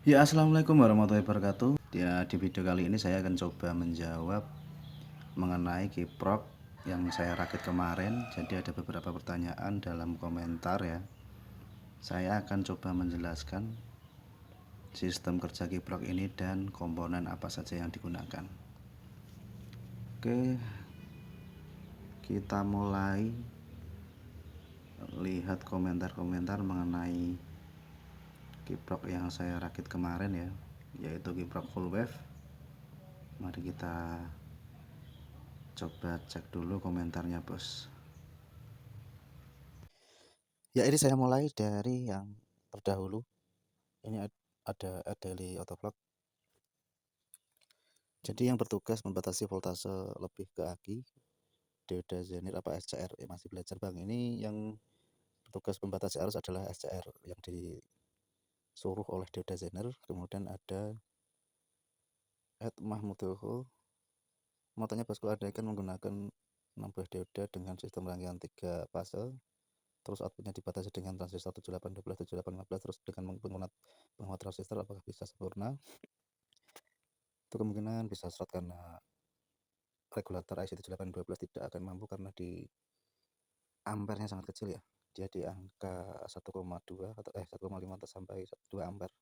Ya, assalamualaikum warahmatullahi wabarakatuh. Ya, di video kali ini saya akan coba menjawab mengenai kiprok yang saya rakit kemarin. Jadi ada beberapa pertanyaan dalam komentar ya. Saya akan coba menjelaskan sistem kerja kiprok ini dan komponen apa saja yang digunakan. Oke, kita mulai lihat komentar-komentar mengenai kiprok yang saya rakit kemarin ya, yaitu kiprok full wave. Mari kita coba cek dulu komentarnya, bos. Ya, ini saya mulai dari yang terdahulu. Ini ada daily autoclock. Jadi yang bertugas membatasi voltase lebih ke aki, dioda zenit apa SCR. Masih belajar bang. Ini yang bertugas membatasi arus adalah SCR yang disuruh oleh dioda zener. Kemudian ada Mahmudoho. Motonya bosku ada kan menggunakan 6 buah dioda dengan sistem rangkaian 3 fase. Terus outputnya dibatasi dengan transistor 7812, 7815, terus dengan menggunakan penguat transistor apakah bisa sempurna? Itu kemungkinan bisa short karena regulator IC7812 tidak akan mampu karena di ampernya sangat kecil ya. Dia di angka 1,2 atau 1,5 sampai 2 ampere.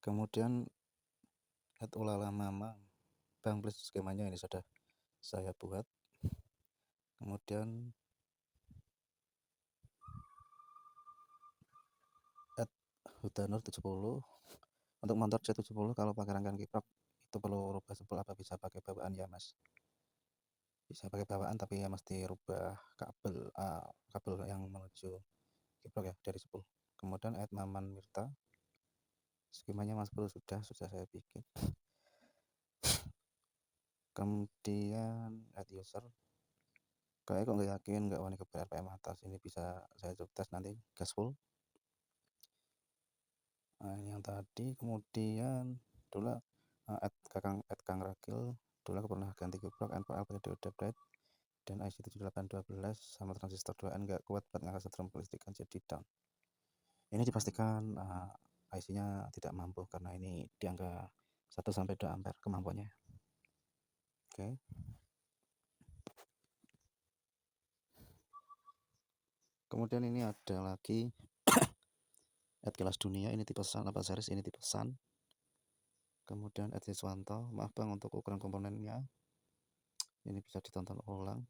Kemudian ulala mama, bang please skemanya ini sudah saya buat. Kemudian Hutanur 70 untuk motor C70 kalau pakai rangkaian kiprok itu perlu rubah sebel apa bisa pakai bawaan ya mas? Bisa pakai bawaan tapi ya mesti rubah kabel yang menuju kiprok ya dari spool. Kemudian add Maman Mirta, skemanya mas bro sudah saya bikin. Kemudian add user, kayak kok nggak yakin nggak wani ke RPM atas, ini bisa saya coba tes nanti gas full. Nah, ini yang tadi. Kemudian dulu add Kang Rakil, dulu aku pernah ganti kiprok NPL pakai dioda bright dan IC7812 sama transistor 2N nggak kuat buat ngangkat setrum kelistrikan jadi down. Ini dipastikan IC-nya tidak mampu karena ini di angka 1 sampai 2 ampere kemampuannya. Oke. Kemudian ini ada lagi add kelas dunia, ini tipe sun apa series, ini tipe sun. Kemudian add Siswanto, maaf bang untuk ukuran komponennya ini bisa ditonton ulang.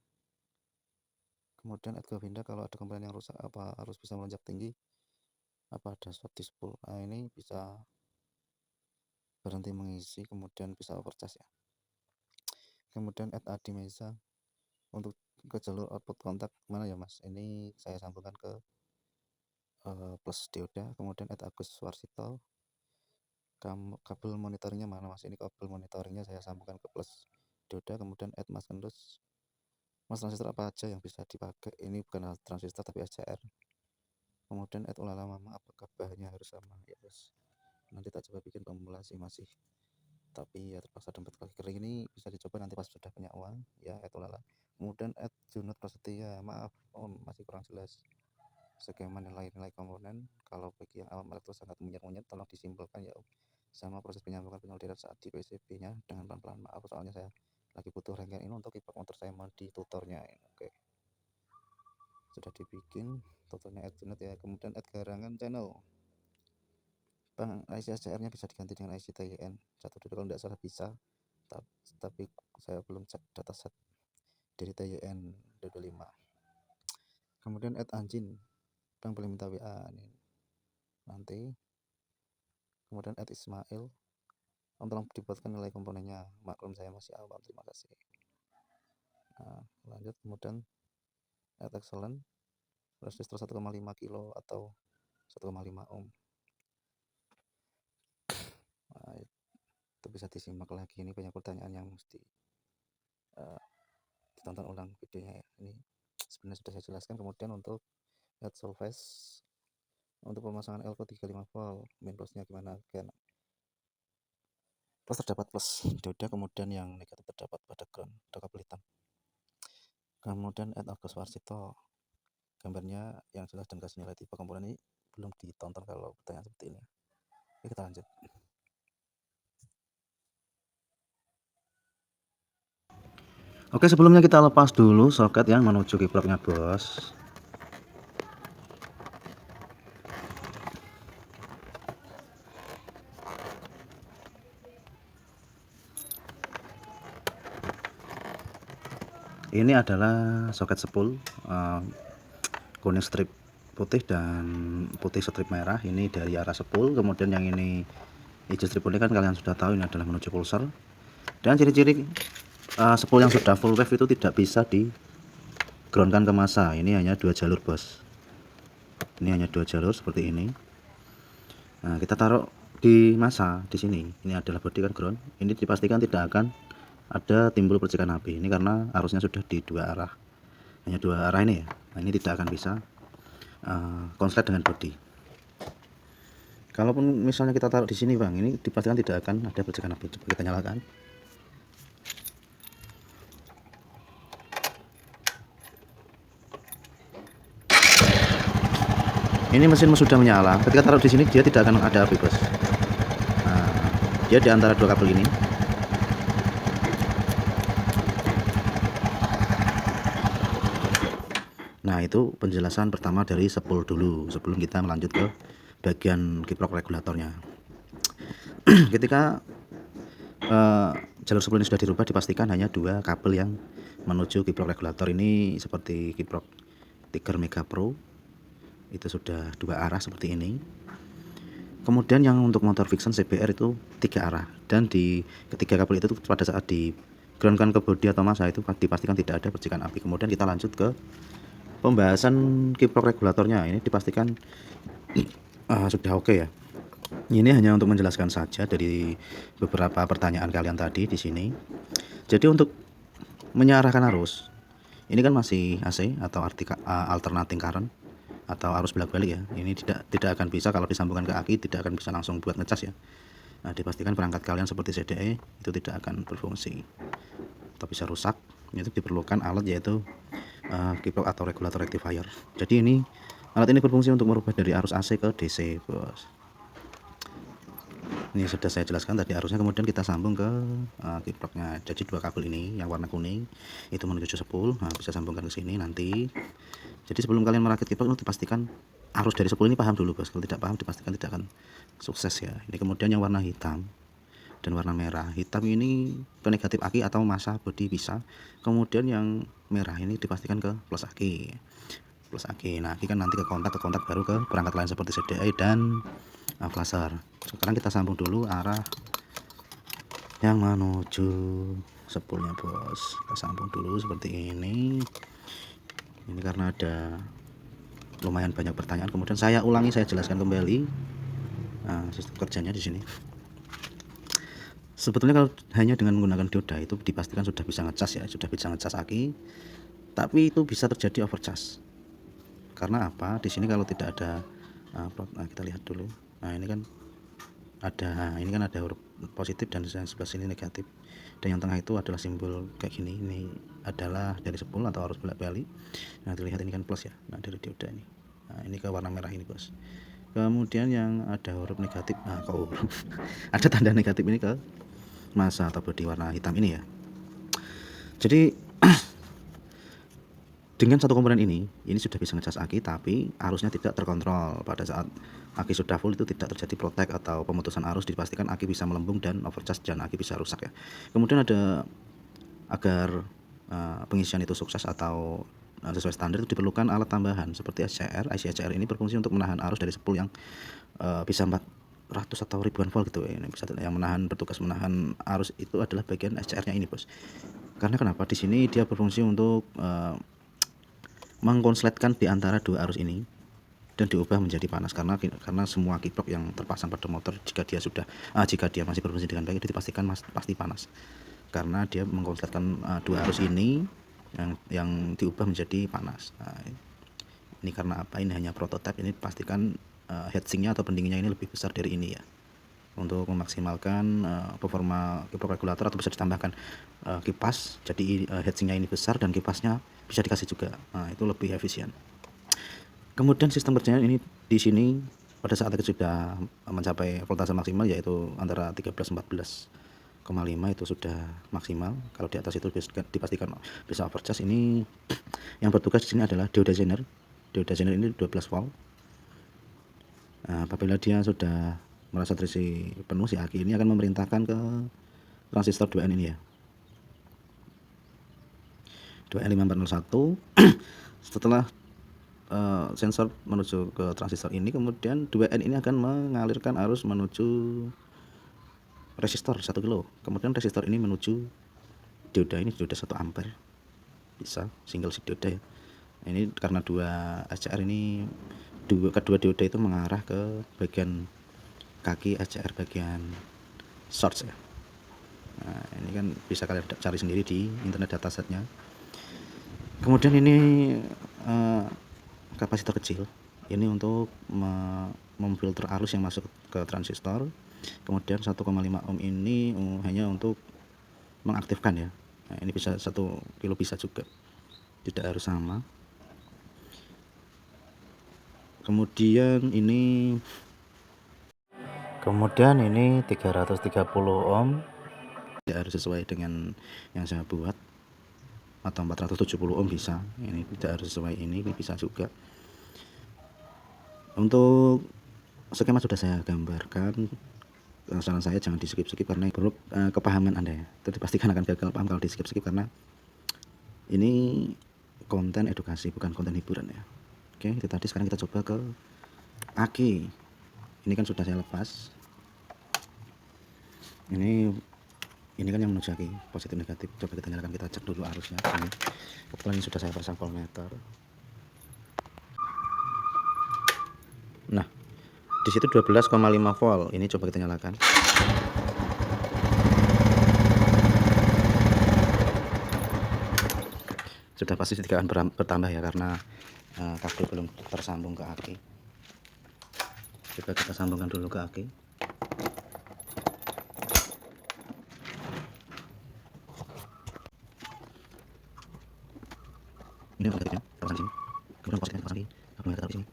Kemudian add Govinda, kalau ada komponen yang rusak apa harus bisa melonjak tinggi, apa ada short di spool. Nah, ini bisa berhenti mengisi kemudian bisa overcharge ya. Kemudian add Adi Meza, untuk ke jalur output kontak mana ya mas, ini saya sambungkan ke plus dioda. Kemudian add Agus Warsito, kabel monitoringnya mana mas, ini kabel monitoringnya saya sambungkan ke plus dioda. Kemudian add Mas Kendus, mas transistor apa aja yang bisa dipakai, ini bukan transistor tapi SCR. Kemudian add ulala mama, apakah bahannya harus sama ya bos, nanti tak coba bikin formulasi masih, tapi ya terpaksa dompet kaki kering, ini bisa dicoba nanti pas sudah punya uang ya. Add ulala. Kemudian add Junot Prasetya, maaf masih kurang jelas skema nilai-nilai komponen. Kalau bagi yang awam elektro sangat monyet-monyet tolong disimpulkan ya, sama proses penyambungan penyolderan saat di PCB nya dengan pelan-pelan. Maaf soalnya saya lagi butuh rangkaian ini untuk kiprok motor saya mau di tutornya. Oke, sudah dibikin tutornya add unit ya. Kemudian add garangan channel, bang IC SCR nya bisa diganti dengan IC TYN 1 kalau tidak salah bisa, tapi saya belum cek dataset dari TYN 25. Kemudian add anjing, bang boleh minta WA ini nanti. Kemudian add Ismail, tolong dibuatkan nilai komponennya, maklum saya masih awam, terima kasih. Nah, lanjut. Kemudian add excellent, resistor 1,5 kilo atau 1,5 ohm. Nah, itu bisa disimak lagi, ini banyak pertanyaan yang mesti ditonton ulang videonya ya. Ini sebenarnya sudah saya jelaskan. Kemudian untuk add solvage, untuk pemasangan LV 35 volt, main plusnya gimana kan, plus terdapat plus dioda, kemudian yang negatif terdapat pada ground, ada kabel hitam. Kemudian add Agus Warsito, gambarnya yang jelas dan kasih nilai tipe komponen ini belum ditonton kalau pertanyaan seperti ini. Oke, kita lanjut. Oke, sebelumnya kita lepas dulu soket yang menuju kiproknya, bos. Ini adalah soket spool kuning strip putih dan putih strip merah. Ini dari arah spool. Kemudian yang ini hijau strip putih kan kalian sudah tahu ini adalah menuju pulser. Dan ciri-ciri spool yang sudah full wave itu tidak bisa di groundkan ke massa. Ini hanya 2 jalur, bos. Ini hanya 2 jalur seperti ini. Nah, kita taruh di massa di sini. Ini adalah body kan ground. Ini dipastikan tidak akan ada timbul percikan api. Ini karena arusnya sudah di 2 arah. Hanya 2 arah ini ya. Nah, ini tidak akan bisa konslet dengan body. Kalaupun misalnya kita taruh di sini, Bang, ini dipastikan tidak akan ada percikan api. Coba kita nyalakan. Ini mesin sudah menyala. Ketika taruh di sini dia tidak akan ada api, bos. Nah, dia di antara 2 kabel ini. Nah, itu penjelasan pertama dari spool dulu sebelum kita melanjut ke bagian kiprok regulatornya. Ketika jalur spool ini sudah dirubah, dipastikan hanya 2 kabel yang menuju kiprok regulator. Ini seperti kiprok Tiger Mega Pro, itu sudah 2 arah seperti ini. Kemudian yang untuk motor Vixen CBR itu 3 arah, dan di ketiga kabel itu pada saat di groundkan ke bodi atau massa itu dipastikan tidak ada percikan api. Kemudian kita lanjut ke pembahasan kiprok regulatornya. Ini dipastikan sudah oke ya. Ini hanya untuk menjelaskan saja dari beberapa pertanyaan kalian tadi di sini. Jadi untuk mengarahkan arus, ini kan masih AC atau alternating current atau arus bolak-balik ya. Ini tidak akan bisa kalau disambungkan ke aki, tidak akan bisa langsung buat ngecas ya. Nah, dipastikan perangkat kalian seperti CDE itu tidak akan berfungsi atau bisa rusak. Itu diperlukan alat yaitu kiprok atau regulator rectifier. Jadi ini alat ini berfungsi untuk merubah dari arus AC ke DC, bos. Ini sudah saya jelaskan tadi arusnya. Kemudian kita sambung ke kiproknya. Jadi 2 kabel ini yang warna kuning itu menuju spool. Nah, bisa sambungkan ke sini nanti. Jadi sebelum kalian merakit kiprok itu dipastikan arus dari spool ini paham dulu, bos. Kalau tidak paham dipastikan tidak akan sukses ya. Ini kemudian yang warna hitam dan warna merah. Hitam ini ke negatif aki atau massa bodi bisa. Kemudian yang merah ini dipastikan ke plus aki. Plus aki. Nah, aki kan nanti ke kontak baru ke perangkat lain seperti CDI dan flasher. Sekarang kita sambung dulu arah yang menuju spoolnya, bos. Kita sambung dulu seperti ini. Ini karena ada lumayan banyak pertanyaan, kemudian saya ulangi, saya jelaskan kembali sistem kerjanya di sini. Sebetulnya kalau hanya dengan menggunakan dioda itu dipastikan sudah bisa ngecas ya, sudah bisa ngecas aki, tapi itu bisa terjadi overcharge. Karena apa? Di sini kalau tidak ada kita lihat dulu. Nah, ini kan ada huruf positif dan yang sebelah sini negatif, dan yang tengah itu adalah simbol kayak gini. Ini adalah dari spool atau arus bolak-balik. Nah, dilihat ini kan plus ya. Nah, dari dioda ini. Nah, ini ke warna merah ini, bos. Kemudian yang ada huruf negatif, ada tanda negatif ini ke massa atau bodi warna hitam ini ya. Jadi dengan satu komponen ini sudah bisa ngecas aki, tapi arusnya tidak terkontrol. Pada saat aki sudah full itu tidak terjadi protek atau pemutusan arus, dipastikan aki bisa melembung dan overcharge dan aki bisa rusak ya. Kemudian ada agar pengisian itu sukses atau sesuai standar itu diperlukan alat tambahan seperti SCR. IC SCR ini berfungsi untuk menahan arus dari spool yang bisa 400 atau ribuan volt gitu ya. Ini bisa yang bertugas menahan arus itu adalah bagian SCR-nya ini, bos. Karena kenapa? Di sini dia berfungsi untuk mengkonsletkan di antara 2 arus ini dan diubah menjadi panas, karena semua kiprok yang terpasang pada motor jika dia masih berfungsi dengan baik itu dipastikan pasti panas, karena dia mengkonsletkan 2 arus ini yang diubah menjadi panas. Nah, ini karena apa? Ini hanya prototipe, ini pastikan heatsinknya atau pendinginnya ini lebih besar dari ini ya, untuk memaksimalkan performa kiprok regulator, atau bisa ditambahkan kipas, jadi heatsinknya ini besar dan kipasnya bisa dikasih juga. Nah, itu lebih efisien. Kemudian sistem kerjanya ini di sini pada saat sudah mencapai voltase maksimal, yaitu antara 13-14,5 itu sudah maksimal. Kalau di atas itu dipastikan bisa overcharge. Ini yang bertugas di sini adalah dioda zener. Dioda zener ini 12 volt. Nah, apabila dia sudah merasa terisi penuh, si aki ini akan memerintahkan ke transistor 2N ini ya, 2N5401. Setelah sensor menuju ke transistor ini, kemudian 2N ini akan mengalirkan arus menuju resistor 1 kilo. Kemudian resistor ini menuju dioda ini, dioda 1 ampere, bisa single seed dioda ya. Ini karena dua SCR ini, kedua dioda itu mengarah ke bagian kaki SCR bagian source ya. Nah, ini kan bisa kalian cari sendiri di internet datasetnya. Kemudian ini kapasitor kecil, ini untuk memfilter arus yang masuk ke transistor. Kemudian 1,5 ohm ini hanya untuk mengaktifkan ya. Nah, ini bisa 1 kilo bisa juga, tidak harus sama. Kemudian ini 330 ohm, tidak harus sesuai dengan yang saya buat, atau 470 ohm bisa. Ini tidak harus sesuai, ini bisa juga. Untuk skema sudah saya gambarkan. Saran saya jangan di skip-skip karena perlu kepahaman Anda ya. Itu dipastikan akan gagal paham kalau di skip-skip, karena ini konten edukasi bukan konten hiburan ya. Oke, itu tadi. Sekarang kita coba ke aki. Ini kan sudah saya lepas. Ini kan yang menuju aki, positif negatif. Coba kita nyalakan, kita cek dulu arusnya. Ini kebetulan ini sudah saya pasang voltmeter. Nah, di situ 12,5 volt. Ini coba kita nyalakan. Sudah pasti tidak akan bertambah ya, karena kabel belum tersambung ke aki. Coba kita sambungkan dulu ke aki. Ini negatifnya pasang di sini, kemudian positifnya pasang di kabel di sini.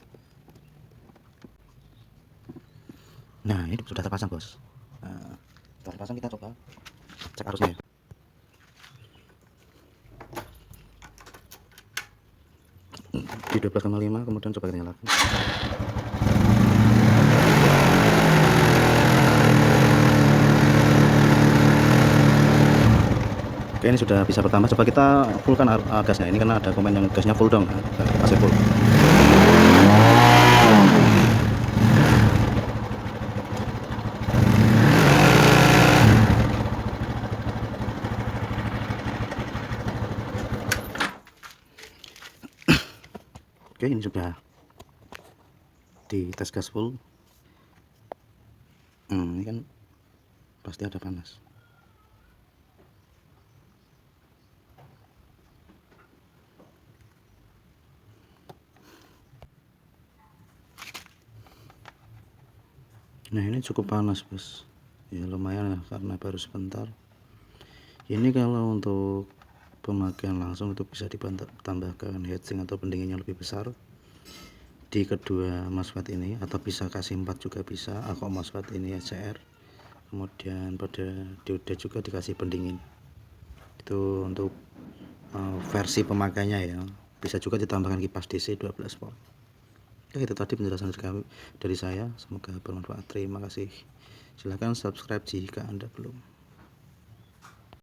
Nah, ini sudah terpasang bos. Setelah terpasang kita coba cek arusnya ya. Di 12,5, kemudian coba kita nyalakan. Oke, ini sudah bisa bertambah. Coba kita fullkan gasnya. Ini karena ada komen yang gasnya full dong, masih full. Oke, ini sudah di tes gas full. Ini kan pasti ada panas. Nah, ini cukup panas bos ya, lumayan ya, karena baru sebentar. Ini kalau untuk pemakaian langsung itu bisa ditambahkan heatsink atau pendingin yang lebih besar di kedua MOSFET ini, atau bisa kasih 4 juga bisa. Aku MOSFET ini SCR, kemudian pada dioda juga dikasih pendingin. Itu untuk versi pemakainya ya. Bisa juga ditambahkan kipas DC 12 volt. Oke, itu tadi penjelasan dari saya, semoga bermanfaat. Terima kasih. Silahkan subscribe jika Anda belum.